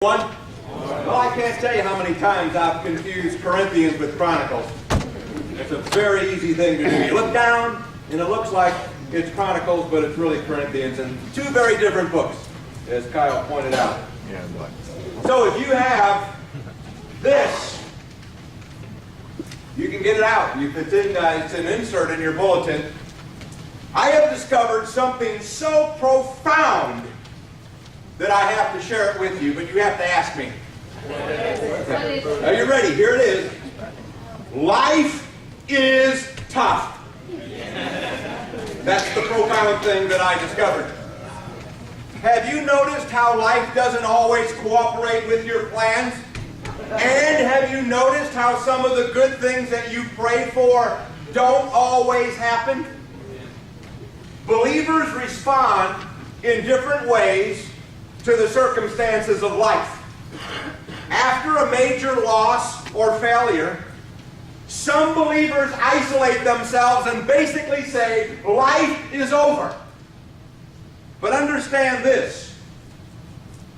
One? Well, I can't tell you how many times I've confused Corinthians with Chronicles. It's a very easy thing to do. You look down, and it looks like it's Chronicles, but it's really Corinthians, and two very different books, as Kyle pointed out. So if you have this, you can get it out. It's an insert in your bulletin. I have discovered something so profound that I have to share it with you, but you have to ask me. Are you ready? Here it is. Life is tough. That's the profound thing that I discovered. Have you noticed how life doesn't always cooperate with your plans? And have you noticed how some of the good things that you pray for don't always happen? Believers respond in different ways to the circumstances of life. After a major loss or failure, some believers isolate themselves and basically say, life is over. But understand this.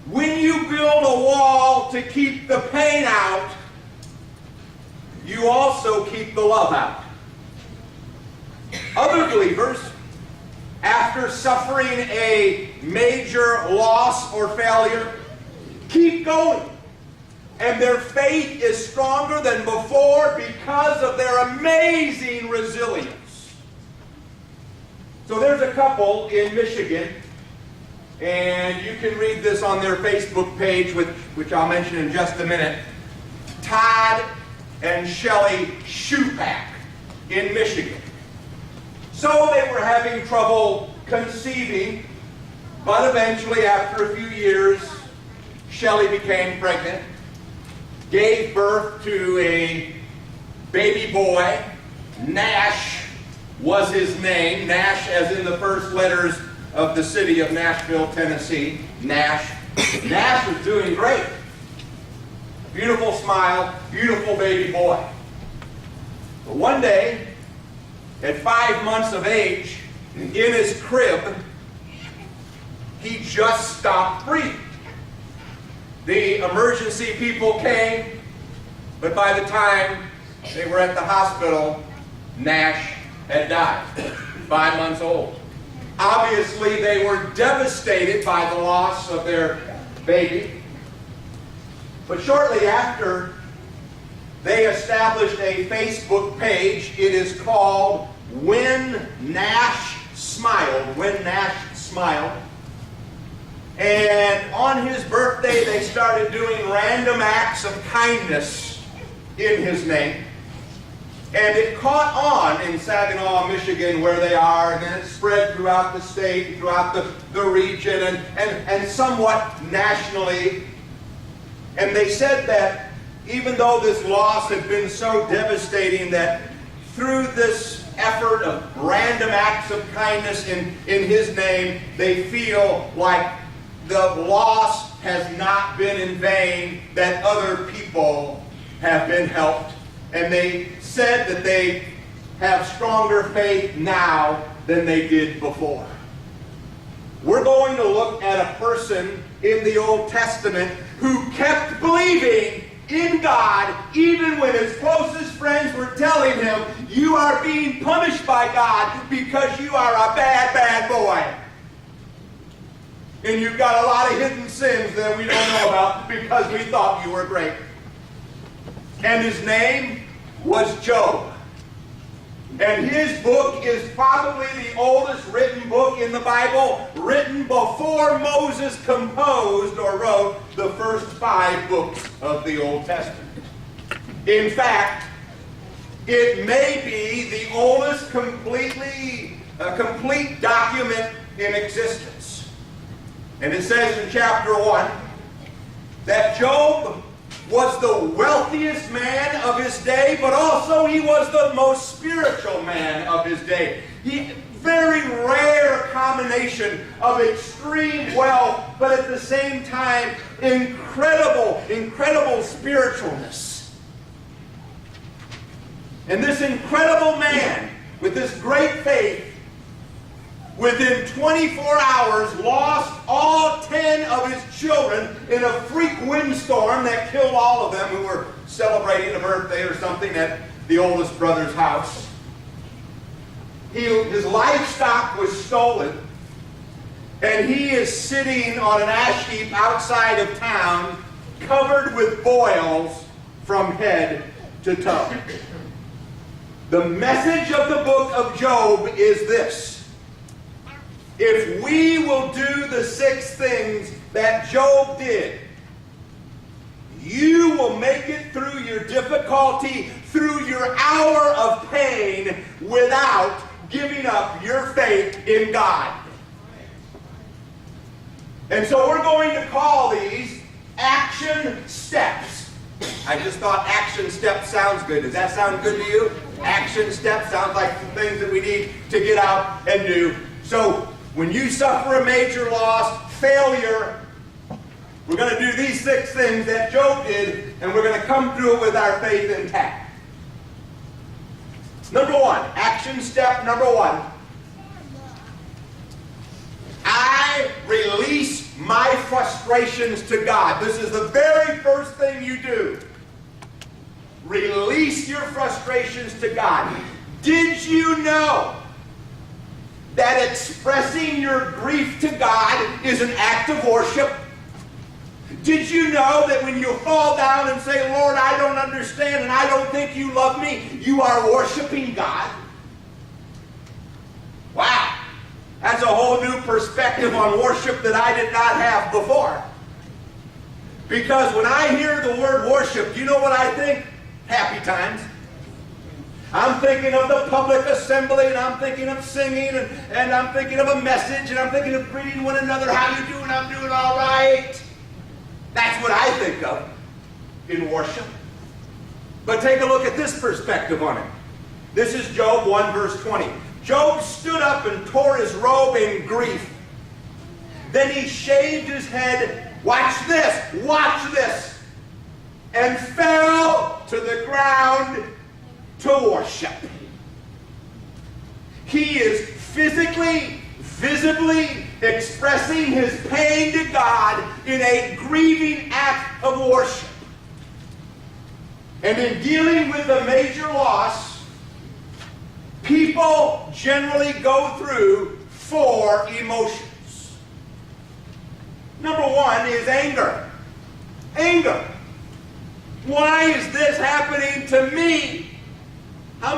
When you build a wall to keep the pain out, you also keep the love out. Other believers, after suffering a major loss or failure, keep going. And their faith is stronger than before because of their amazing resilience. So there's a couple in Michigan, and you can read this on their Facebook page, which I'll mention in just a minute. Todd and Shelley Shupak in Michigan. So they were having trouble conceiving, but eventually, after a few years, Shelley became pregnant, gave birth to a baby boy. Nash was his name. Nash as in the first letters of the city of Nashville, Tennessee. Nash. Nash was doing great. Beautiful smile, beautiful baby boy. But one day, at 5 months of age, in his crib, he just stopped breathing. The emergency people came, but by the time they were at the hospital, Nash had died, 5 months old. Obviously, they were devastated by the loss of their baby. But shortly after, they established a Facebook page. It is called When Nash Smiled. When Nash Smiled. And on his birthday, they started doing random acts of kindness in his name. And it caught on in Saginaw, Michigan, where they are, and then it spread throughout the state, throughout the region, and somewhat nationally. And they said that even though this loss had been so devastating, that through this effort of random acts of kindness in his name, they feel like the loss has not been in vain, that other people have been helped. And they said that they have stronger faith now than they did before. We're going to look at a person in the Old Testament who kept believing in God even when his closest friends were telling him, you are being punished by God because you are a bad, bad boy. And you've got a lot of hidden sins that we don't know about because we thought you were great. And his name was Job. And his book is probably the oldest written book in the Bible, written before Moses composed or wrote the first 5 books of the Old Testament. In fact, it may be the oldest complete document in existence. And it says in chapter 1 that Job was the wealthiest man of his day, but also he was the most spiritual man of his day. Very rare combination of extreme wealth, but at the same time, incredible spiritualness. And this incredible man, with this great faith, within 24 hours, lost all 10 of his children in a freak windstorm that killed all of them who were celebrating a birthday or something at the oldest brother's house. His livestock was stolen, and he is sitting on an ash heap outside of town, covered with boils from head to toe. The message of the book of Job is this: if we will do the 6 things that Job did, you will make it through your difficulty, through your hour of pain, without giving up your faith in God. And so we're going to call these action steps. I just thought action steps sounds good. Does that sound good to you? Action steps sounds like some things that we need to get out and do. So when you suffer a major loss, failure, we're going to do these 6 things that Job did, and we're going to come through it with our faith intact. Number 1, action step number 1. I release my frustrations to God. This is the very first thing you do. Release your frustrations to God. Did you know that expressing your grief to God is an act of worship? Did you know that when you fall down and say, Lord, I don't understand and I don't think you love me, you are worshiping God? Wow. That's a whole new perspective on worship that I did not have before. Because when I hear the word worship, do you know what I think? Happy times. I'm thinking of the public assembly, and I'm thinking of singing, and I'm thinking of a message, and I'm thinking of greeting one another. How you doing? I'm doing all right. That's what I think of in worship. But take a look at this perspective on it. This is Job 1 verse 20. Job stood up and tore his robe in grief. Then he shaved his head. Watch this, and fell to the ground to worship. He is physically, visibly expressing his pain to God in a grieving act of worship. And in dealing with a major loss, people generally go through 4 emotions. Number 1 is anger. Anger. Why is this happening to me? I'm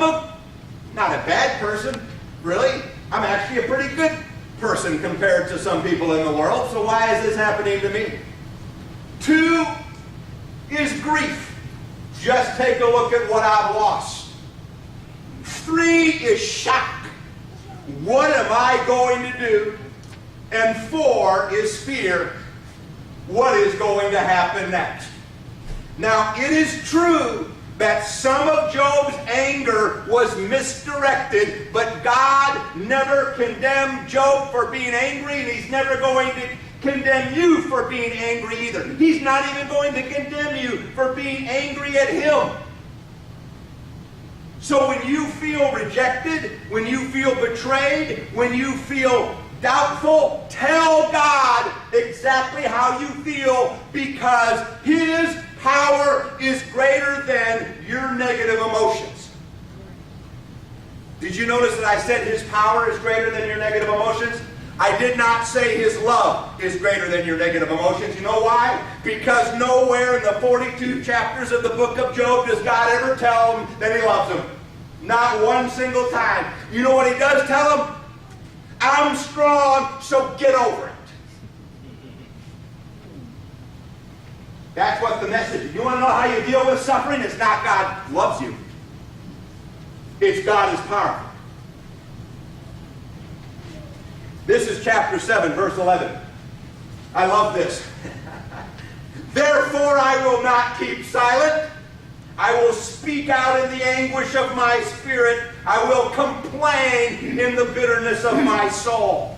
not a bad person, really. I'm actually a pretty good person compared to some people in the world, so why is this happening to me? 2 is grief. Just take a look at what I've lost. 3 is shock. What am I going to do? And 4 is fear. What is going to happen next? Now, it is true that some of Job's anger was misdirected, but God never condemned Job for being angry, and He's never going to condemn you for being angry either. He's not even going to condemn you for being angry at Him. So when you feel rejected, when you feel betrayed, when you feel doubtful, tell God exactly how you feel, because His power is greater than your negative emotions. Did you notice that I said His power is greater than your negative emotions? I did not say His love is greater than your negative emotions. You know why? Because nowhere in the 42 chapters of the book of Job does God ever tell him that He loves him. Not one single time. You know what He does tell him? I'm strong, so get over it. That's what the message is. You want to know how you deal with suffering? It's not God loves you. It's God is powerful. This is chapter 7, verse 11. I love this. Therefore I will not keep silent. I will speak out in the anguish of my spirit. I will complain in the bitterness of my soul.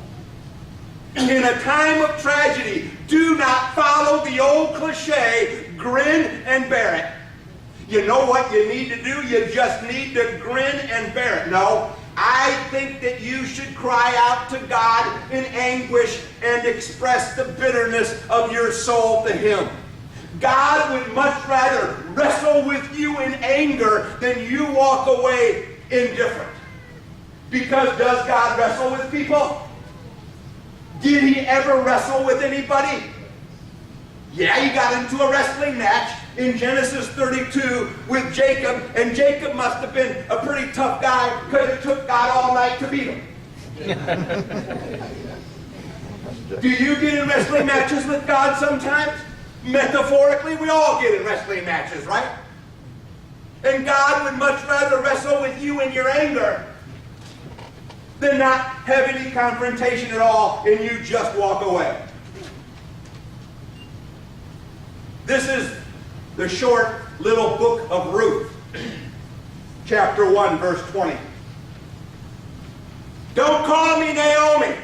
In a time of tragedy, do not follow the old cliche, grin and bear it. You know what you need to do? You just need to grin and bear it. No, I think that you should cry out to God in anguish and express the bitterness of your soul to Him. God would much rather wrestle with you in anger than you walk away indifferent. Because does God wrestle with people? Did He ever wrestle with anybody? Yeah, He got into a wrestling match in Genesis 32 with Jacob, and Jacob must have been a pretty tough guy because it took God all night to beat him. Do you get in wrestling matches with God sometimes? Metaphorically, we all get in wrestling matches, right? And God would much rather wrestle with you in your anger than not have any confrontation at all and you just walk away. This is the short little book of Ruth, chapter 1, verse 20. Don't call me Naomi.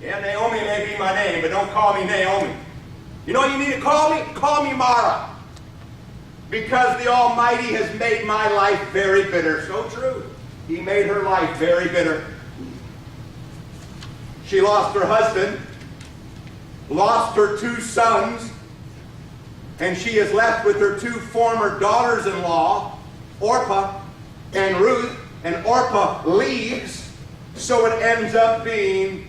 Yeah, Naomi may be my name, but don't call me Naomi. You know what you need to call me? Call me Mara. Because the Almighty has made my life very bitter. So true. He made her life very bitter. She lost her husband, lost her 2 sons, and she is left with her 2 former daughters-in-law, Orpah and Ruth, and Orpah leaves, so it ends up being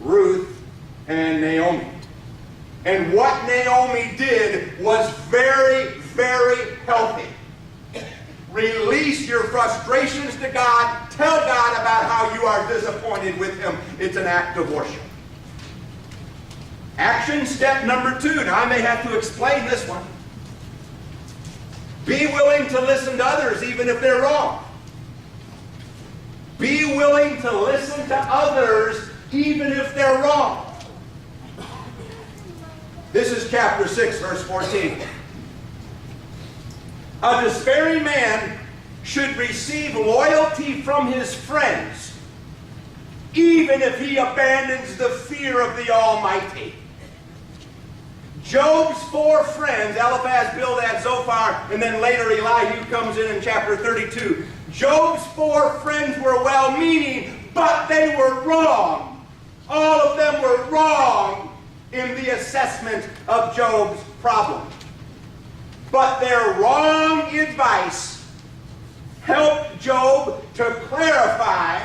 Ruth and Naomi. And what Naomi did was very, very healthy. Release your frustrations to God. Tell God about how you are disappointed with Him. It's an act of worship. Action step number 2. Now, I may have to explain this one. Be willing to listen to others even if they're wrong. Be willing to listen to others even if they're wrong. This is chapter 6, verse 14. A despairing man should receive loyalty from his friends, even if he abandons the fear of the Almighty. Job's 4 friends, Eliphaz, Bildad, Zophar, and then later Elihu comes in chapter 32. Job's 4 friends were well-meaning, but they were wrong. All of them were wrong in the assessment of Job's problem. But their wrong advice helped Job to clarify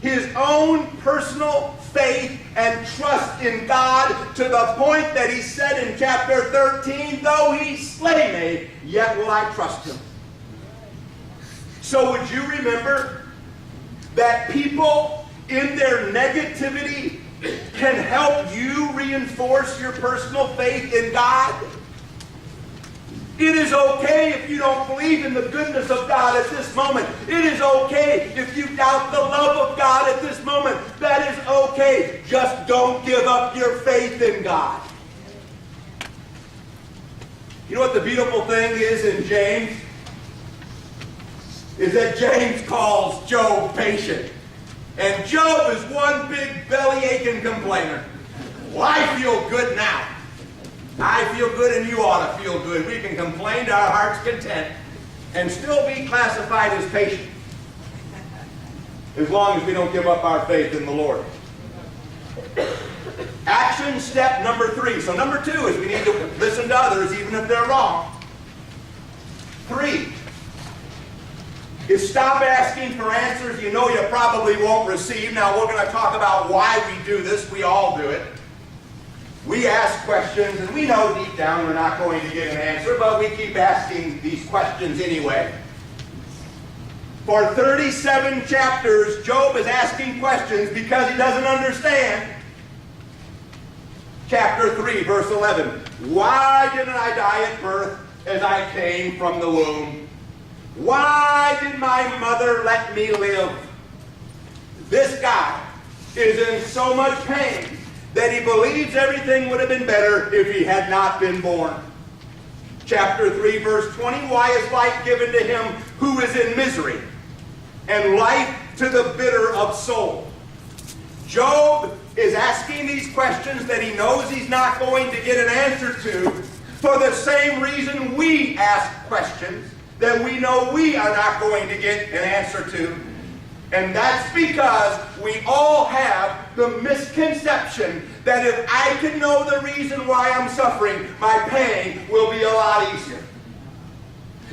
his own personal faith and trust in God to the point that he said in chapter 13, though he slay me, yet will I trust him. So would you remember that people in their negativity can help you reinforce your personal faith in God? It is okay if you don't believe in the goodness of God at this moment. It is okay if you doubt the love of God at this moment. That is okay. Just don't give up your faith in God. You know what the beautiful thing is in James? Is that James calls Job patient. And Job is one big belly-aching complainer. Well, I feel good now. I feel good and you ought to feel good. We can complain to our heart's content and still be classified as patient. As long as we don't give up our faith in the Lord. Action step number 3. So number 2 is we need to listen to others even if they're wrong. 3 is stop asking for answers you know you probably won't receive. Now we're going to talk about why we do this. We all do it. We ask questions, and we know deep down we're not going to get an answer, but we keep asking these questions anyway. For 37 chapters, Job is asking questions because he doesn't understand. Chapter 3, verse 11. Why didn't I die at birth as I came from the womb? Why did my mother let me live? This guy is in so much pain that he believes everything would have been better if he had not been born. Chapter 3, verse 20, why is life given to him who is in misery, and life to the bitter of soul? Job is asking these questions that he knows he's not going to get an answer to for the same reason we ask questions that we know we are not going to get an answer to. And that's because we all have the misconception that if I can know the reason why I'm suffering, my pain will be a lot easier.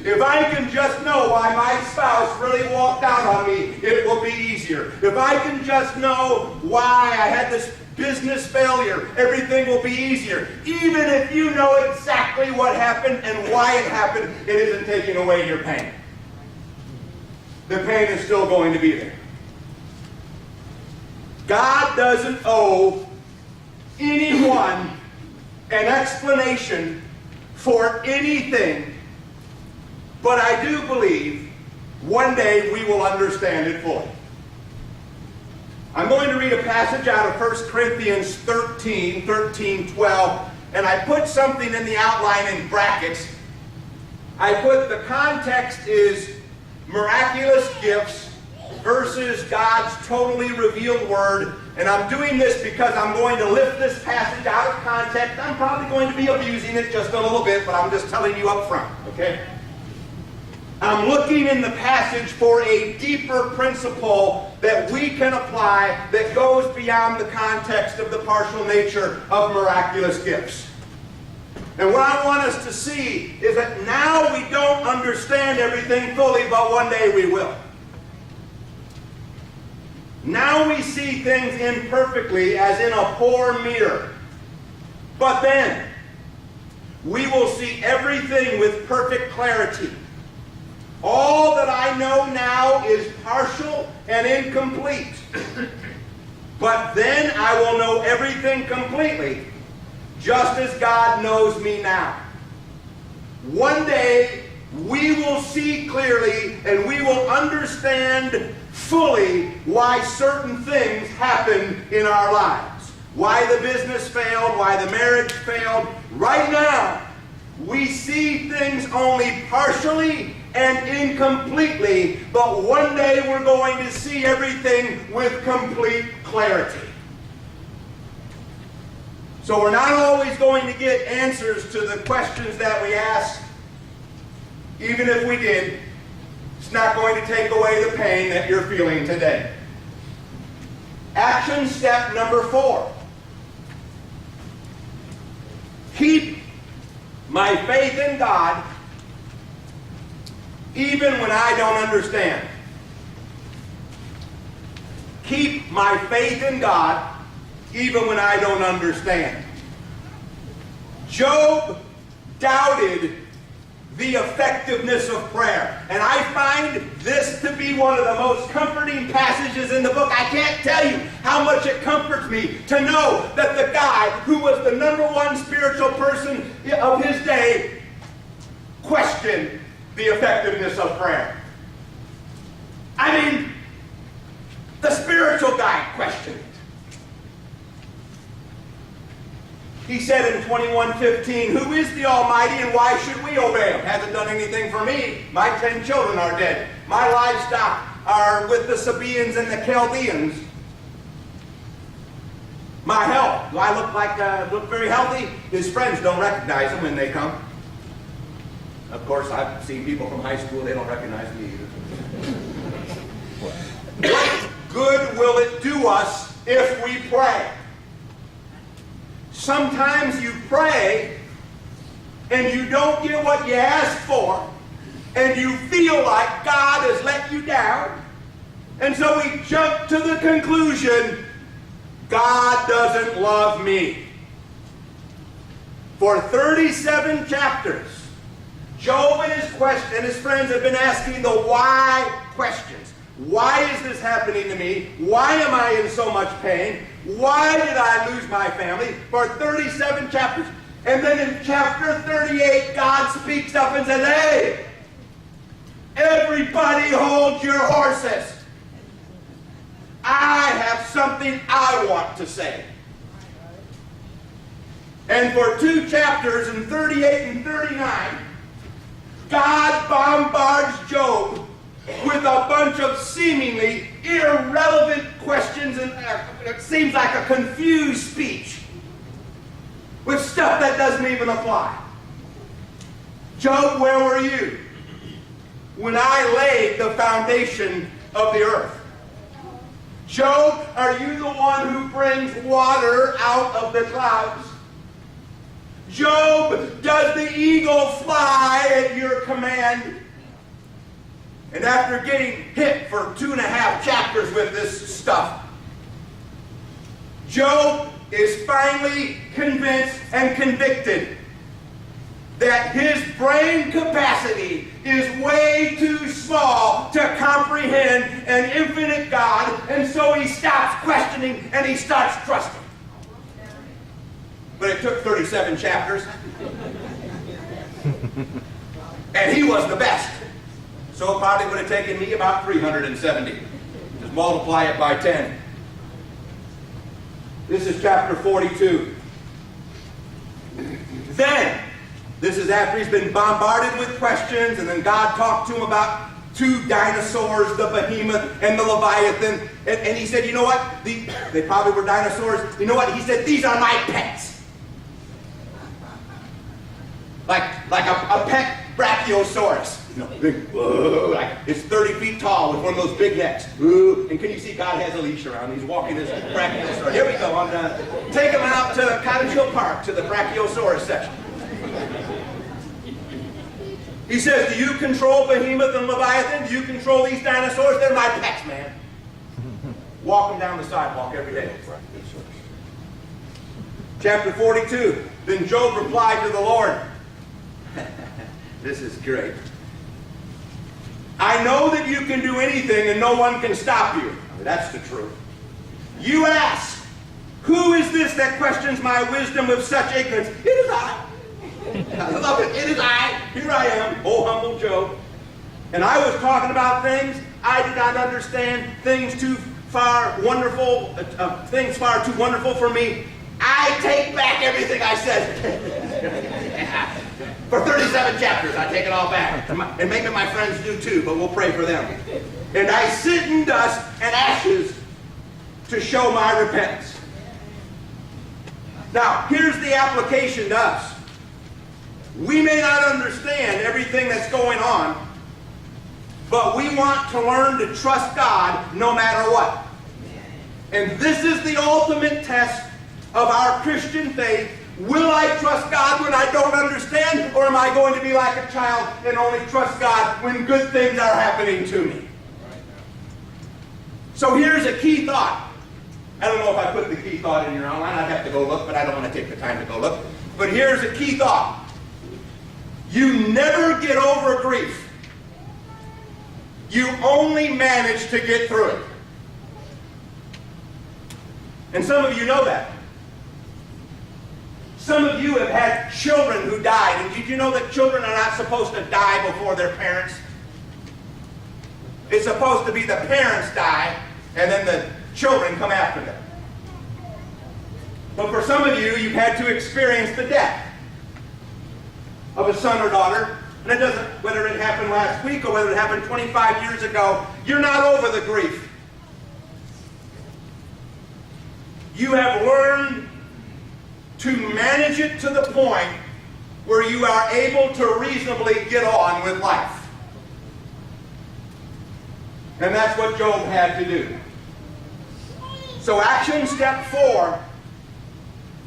If I can just know why my spouse really walked out on me, it will be easier. If I can just know why I had this business failure, everything will be easier. Even if you know exactly what happened and why it happened, it isn't taking away your pain. The pain is still going to be there. God doesn't owe anyone an explanation for anything, but I do believe one day we will understand it fully. I'm going to read a passage out of 1 Corinthians 13, 12, and I put something in the outline in brackets. I put the context is miraculous gifts versus God's totally revealed word. And I'm doing this because I'm going to lift this passage out of context. I'm probably going to be abusing it just a little bit, but I'm just telling you up front, okay? I'm looking in the passage for a deeper principle that we can apply that goes beyond the context of the partial nature of miraculous gifts. And what I want us to see is that now we don't understand everything fully, but one day we will. Now we see things imperfectly as in a poor mirror. But then we will see everything with perfect clarity. All that I know now is partial and incomplete. But then I will know everything completely, just as God knows me now. One day we will see clearly and we will understand fully why certain things happen in our lives. Why the business failed, why the marriage failed. Right now, we see things only partially and incompletely, but one day we're going to see everything with complete clarity. So we're not always going to get answers to the questions that we ask. Even if we did, it's not going to take away the pain that you're feeling today. Action step number 4. Keep my faith in God even when I don't understand. Keep my faith in God even when I don't understand. Job doubted the effectiveness of prayer. And I find this to be one of the most comforting passages in the book. I can't tell you how much it comforts me to know that the guy who was the #1 spiritual person of his day questioned the effectiveness of prayer. I mean, the spiritual guy questioned it. He said in 21:15, "Who is the Almighty and why should we obey Him? Hasn't done anything for me. My 10 children are dead. My livestock are with the Sabaeans and the Chaldeans. My health, do I look very healthy?" His friends don't recognize him when they come. Of course, I've seen people from high school, they don't recognize me either. What good will it do us if we pray? Sometimes you pray and you don't get what you asked for, and you feel like God has let you down, and so we jump to the conclusion, God doesn't love me. For 37 chapters, Job and his friends have been asking the why questions. Why is this happening to me? Why am I in so much pain? Why did I lose my family? For 37 chapters. And then in chapter 38, God speaks up and says, "Hey, everybody hold your horses. I have something I want to say." And for 2 chapters, in 38 and 39, God bombards Job with a bunch of seemingly irrelevant questions, and it seems like a confused speech with stuff that doesn't even apply. Job, where were you when I laid the foundation of the earth? Job, are you the one who brings water out of the clouds? Job, does the eagle fly at your command? And after getting hit for 2.5 chapters with this stuff, Job is finally convinced and convicted that his brain capacity is way too small to comprehend an infinite God, and so he stops questioning and he starts trusting. But it took 37 chapters, and he was the best. So it probably would have taken me about 370. Just multiply it by 10. This is chapter 42. Then, this is after he's been bombarded with questions, and then God talked to him about 2 dinosaurs, the behemoth and the leviathan. And he said, you know what? They probably were dinosaurs. You know what? He said, these are my pets. Like a pet brachiosaurus. You know, big, like it's 30 feet tall with one of those big necks. And can you see God has a leash around? He's walking his brachiosaurus. Here we go. Take him out to Cottage Hill Park to the brachiosaurus section. He says, do you control behemoth and leviathan? Do you control these dinosaurs? They're my pets, man. Walk them down the sidewalk every day. Chapter 42. Then Job replied to the Lord. This is great. I know that you can do anything and no one can stop you. That's the truth. You ask, who is this that questions my wisdom with such ignorance? It is I. I love it. It is I. Here I am, oh humble Job. And I was talking about things I did not understand, things far too wonderful for me. I take back everything I said. For 37 chapters, I take it all back. And maybe my friends do too, but we'll pray for them. And I sit in dust and ashes to show my repentance. Now, here's the application to us. We may not understand everything that's going on, but we want to learn to trust God no matter what. And this is the ultimate test of our Christian faith. Will I trust God when I don't understand, or am I going to be like a child and only trust God when good things are happening to me? So here's a key thought. I don't know if I put the key thought in your outline. I'd have to go look, but I don't want to take the time to go look. But here's a key thought. You never get over grief. You only manage to get through it. And some of you know that. Some of you have had children who died. And did you know that children are not supposed to die before their parents? It's supposed to be the parents die, and then the children come after them. But for some of you, you've had to experience the death of a son or daughter. And it doesn't, whether it happened last week or whether it happened 25 years ago, you're not over the grief. You have learned to manage it to the point where you are able to reasonably get on with life. And that's what Job had to do. So action step 4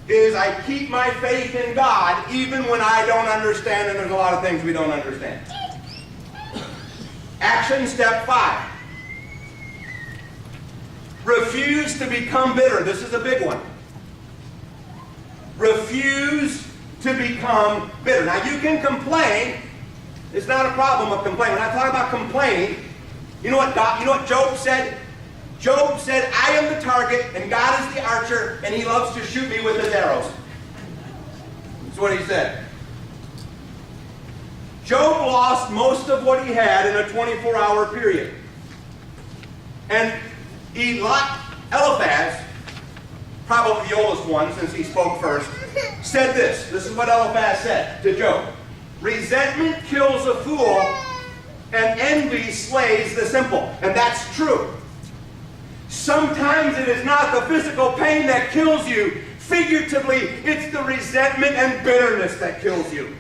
is I keep my faith in God even when I don't understand, and there's a lot of things we don't understand. Action step 5. Refuse to become bitter. This is a big one. Refuse to become bitter. Now you can complain. It's not a problem of complaining. When I talk about complaining, you know what Job said? Job said, I am the target and God is the archer and he loves to shoot me with his arrows. That's what he said. Job lost most of what he had in a 24-hour period. And Eliphaz, probably the oldest one since he spoke first, said this. This is what Eliphaz said to Job. Resentment kills a fool and envy slays the simple. And that's true. Sometimes it is not the physical pain that kills you. Figuratively, it's the resentment and bitterness that kills you.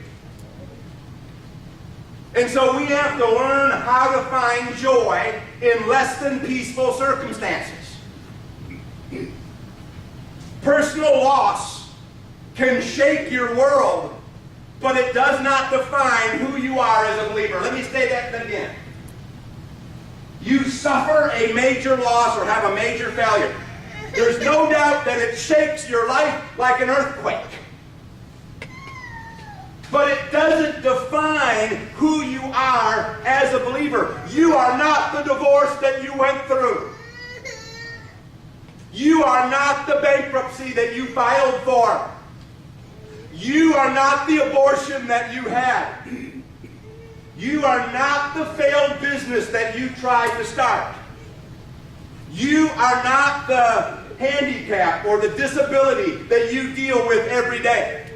And so we have to learn how to find joy in less than peaceful circumstances. Personal loss can shake your world, but it does not define who you are as a believer. Let me say that again. You suffer a major loss or have a major failure. There's no doubt that it shakes your life like an earthquake. But it doesn't define who you are as a believer. You are not the divorce that you went through. You are not the bankruptcy that you filed for. You are not the abortion that you had. You are not the failed business that you tried to start. You are not the handicap or the disability that you deal with every day.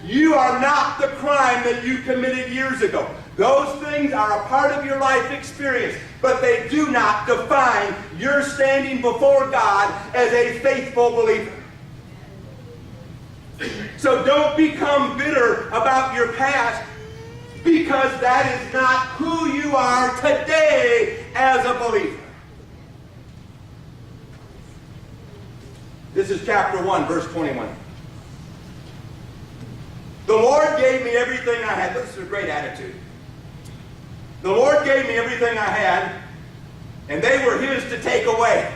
You are not the crime that you committed years ago. Those things are a part of your life experience, but they do not define your standing before God as a faithful believer. So don't become bitter about your past, because that is not who you are today as a believer. This is chapter 1, verse 21. The Lord gave me everything I had. This is a great attitude. The Lord gave me everything I had, and they were His to take away.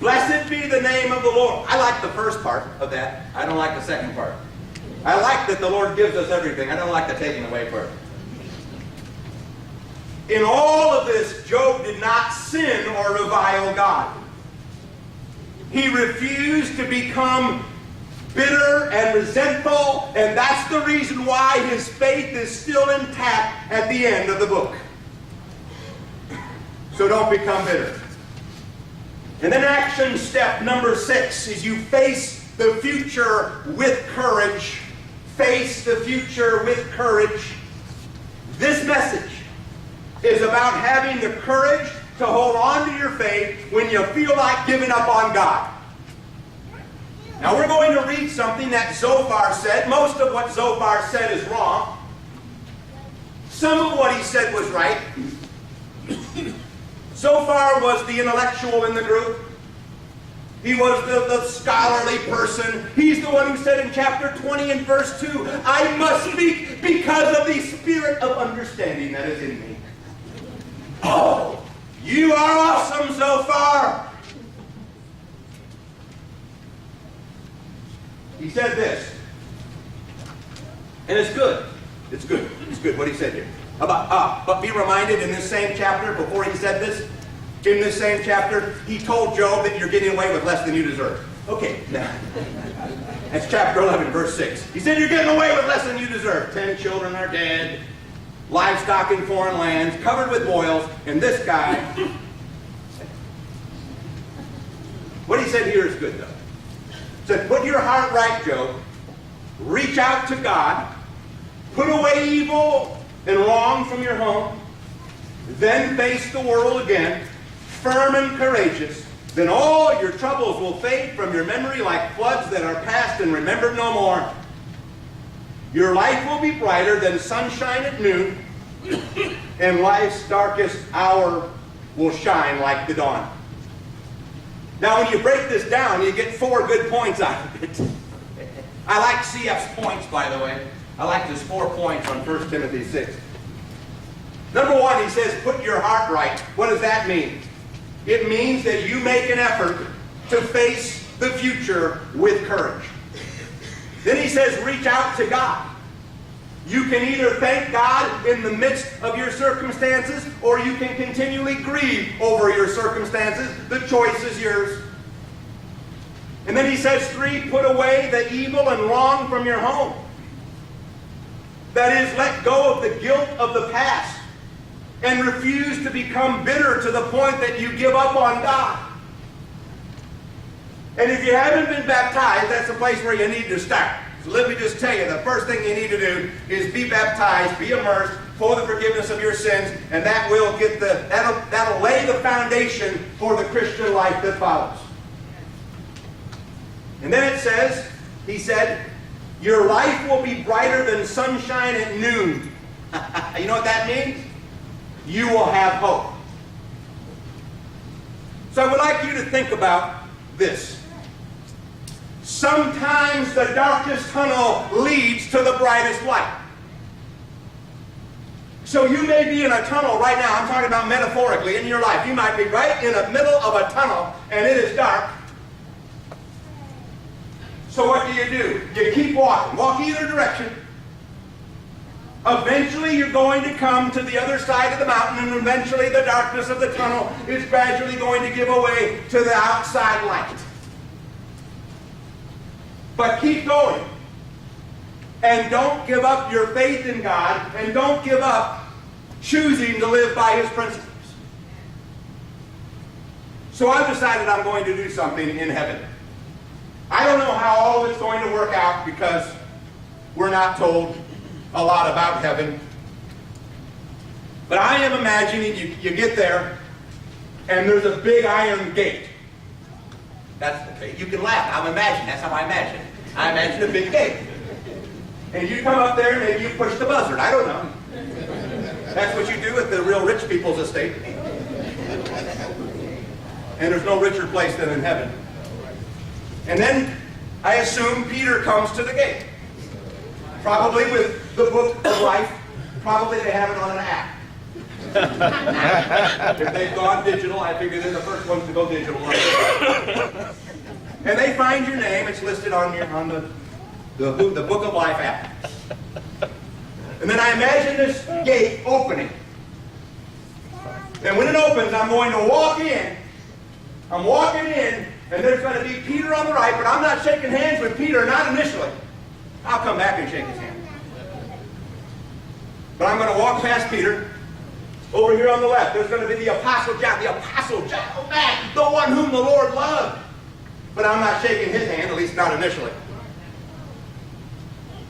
Blessed be the name of the Lord. I like the first part of that. I don't like the second part. I like that the Lord gives us everything. I don't like the taking away part. In all of this, Job did not sin or revile God. He refused to become bitter and resentful, and that's the reason why his faith is still intact at the end of the book. So don't become bitter. And then action step number 6 is you face the future with courage. Face the future with courage. This message is about having the courage to hold on to your faith when you feel like giving up on God. Now we're going to read something that Zophar said. Most of what Zophar said is wrong. Some of what he said was right. Zophar was the intellectual in the group. He was the scholarly person. He's the one who said in chapter 20 and verse 2, I must speak because of the spirit of understanding that is in me. Oh, you are awesome, Zophar. He said this, and it's good. It's good. It's good what he said here. But be reminded in this same chapter, before he said this, in this same chapter, he told Job that you're getting away with less than you deserve. Okay, now, that's chapter 11, verse 6. He said you're getting away with less than you deserve. 10 children are dead, livestock in foreign lands, covered with boils, and this guy. What he said here is good, though. He said, put your heart right, Job. Reach out to God. Put away evil and wrong from your home. Then face the world again, firm and courageous. Then all your troubles will fade from your memory like floods that are past and remembered no more. Your life will be brighter than sunshine at noon, and life's darkest hour will shine like the dawn. Now, when you break this down, you get 4 good points out of it. I like C.F.'s points, by the way. I like his 4 points on 1 Timothy 6. Number 1, he says, put your heart right. What does that mean? It means that you make an effort to face the future with courage. Then he says, reach out to God. You can either thank God in the midst of your circumstances, or you can continually grieve over your circumstances. The choice is yours. And then he says, 3, put away the evil and wrong from your home. That is, let go of the guilt of the past and refuse to become bitter to the point that you give up on God. And if you haven't been baptized, that's the place where you need to start. So let me just tell you, the first thing you need to do is be baptized, be immersed for the forgiveness of your sins, and that will get that'll lay the foundation for the Christian life that follows. And then it says, he said, your life will be brighter than sunshine at noon. You know what that means? You will have hope. So I would like you to think about this. Sometimes the darkest tunnel leads to the brightest light. So you may be in a tunnel right now. I'm talking about metaphorically in your life. You might be right in the middle of a tunnel and it is dark. So what do? You keep walking. Walk either direction. Eventually you're going to come to the other side of the mountain, and eventually the darkness of the tunnel is gradually going to give way to the outside light. But keep going. And don't give up your faith in God, and don't give up choosing to live by His principles. So I've decided I'm going to do something in heaven. I don't know how all of it's going to work out because we're not told a lot about heaven. But I am imagining you get there and there's a big iron gate. That's okay. You can laugh. I'm imagining. That's how I imagine. I imagine a big gate. And you come up there and maybe you push the buzzard. I don't know. That's what you do at the real rich people's estate. And there's no richer place than in heaven. And then I assume Peter comes to the gate. Probably with the book of life. Probably they have it on an app. If they've gone digital, I figure they're the first ones to go digital. And they find your name. It's listed on the book of life app. And then I imagine this gate opening. And when it opens, I'm going to walk in. I'm walking in, and there's going to be Peter on the right, but I'm not shaking hands with Peter, not initially. I'll come back and shake his hand. But I'm going to walk past Peter. Over here on the left, there's going to be the Apostle John. The Apostle John, oh man, the one whom the Lord loved. But I'm not shaking his hand, at least not initially.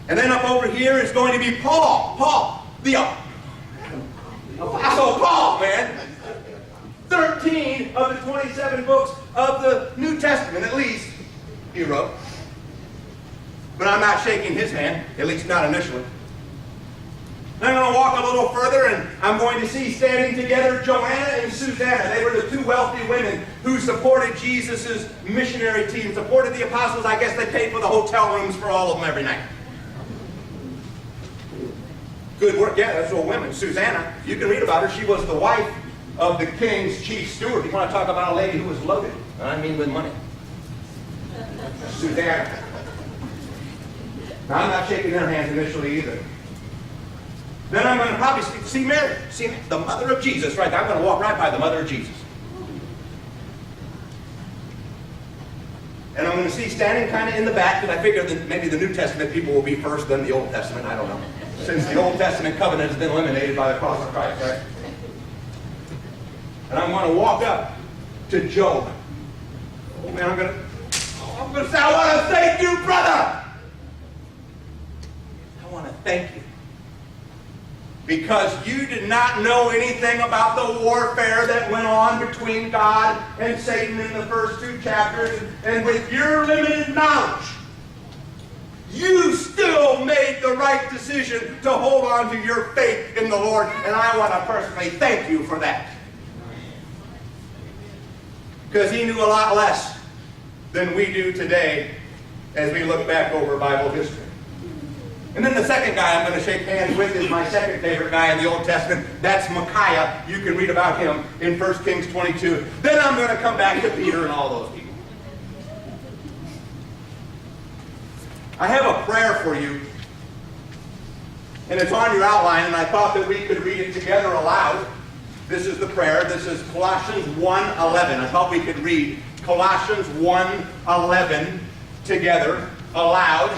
And then up over here is going to be Paul. Paul, the Apostle Paul, man. 13 of the 27 books of the New Testament, at least, he wrote. But I'm not shaking his hand, at least not initially. Then I'm going to walk a little further, and I'm going to see standing together Joanna and Susanna. They were the two wealthy women who supported Jesus' missionary team, supported the apostles. I guess they paid for the hotel rooms for all of them every night. Good work. Yeah, that's all women. Susanna, you can read about her. She was the wife of the king's chief steward. You want to talk about a lady who was loaded? I mean with money. Susanna. Now, I'm not shaking their hands initially either. Then I'm going to probably see Mary. See the mother of Jesus right there. I'm going to walk right by the mother of Jesus. And I'm going to see standing kind of in the back, because I figure that maybe the New Testament people will be first, then the Old Testament. I don't know. Since the Old Testament covenant has been eliminated by the cross of Christ, right? And I'm going to walk up to Job. And I'm going to say, I want to thank you, brother. I want to thank you. Because you did not know anything about the warfare that went on between God and Satan in the first two chapters. And with your limited knowledge, you still made the right decision to hold on to your faith in the Lord. And I want to personally thank you for that. Because he knew a lot less than we do today as we look back over Bible history. And then the second guy I'm going to shake hands with is my second favorite guy in the Old Testament. That's Micaiah. You can read about him in 1 Kings 22. Then I'm going to come back to Peter and all those people. I have a prayer for you. And it's on your outline, and I thought that we could read it together aloud. This is the prayer. This is Colossians 1:11. I thought we could read Colossians 1:11 together aloud.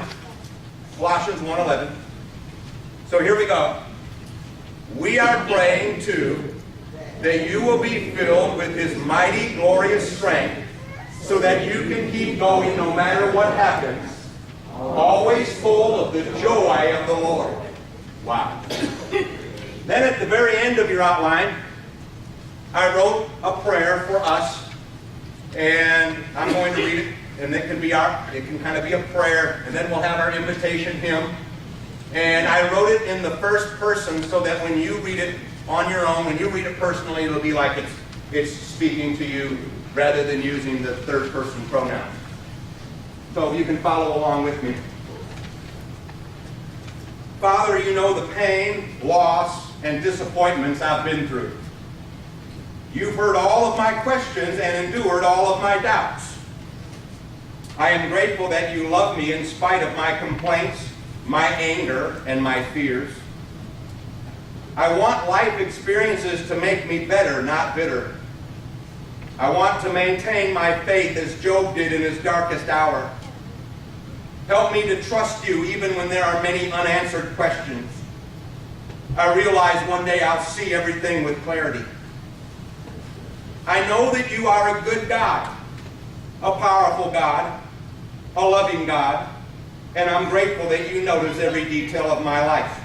Colossians 1:11. So here we go. We are praying too that you will be filled with His mighty, glorious strength so that you can keep going no matter what happens, always full of the joy of the Lord. Wow. Then at the very end of your outline, I wrote a prayer for us, and I'm going to read it. And it can kind of be a prayer, and then we'll have our invitation hymn. And I wrote it in the first person so that when you read it on your own, when you read it personally, it'll be like it's speaking to you rather than using the third person pronoun. So you can follow along with me. Father, you know the pain, loss, and disappointments I've been through. You've heard all of my questions and endured all of my doubts. I am grateful that you love me in spite of my complaints, my anger, and my fears. I want life experiences to make me better, not bitter. I want to maintain my faith as Job did in his darkest hour. Help me to trust you even when there are many unanswered questions. I realize one day I'll see everything with clarity. I know that you are a good God, a powerful God, a loving God, and I'm grateful that you notice every detail of my life.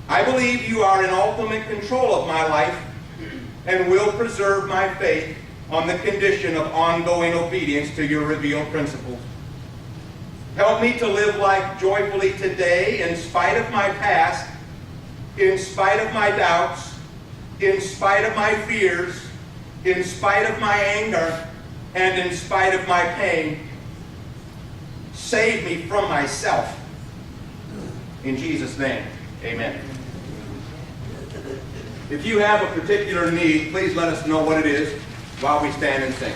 I believe you are in ultimate control of my life and will preserve my faith on the condition of ongoing obedience to your revealed principles. Help me to live life joyfully today in spite of my past, in spite of my doubts, in spite of my fears, in spite of my anger, and in spite of my pain. Save me from myself. In Jesus' name, amen. If you have a particular need, please let us know what it is while we stand and sing.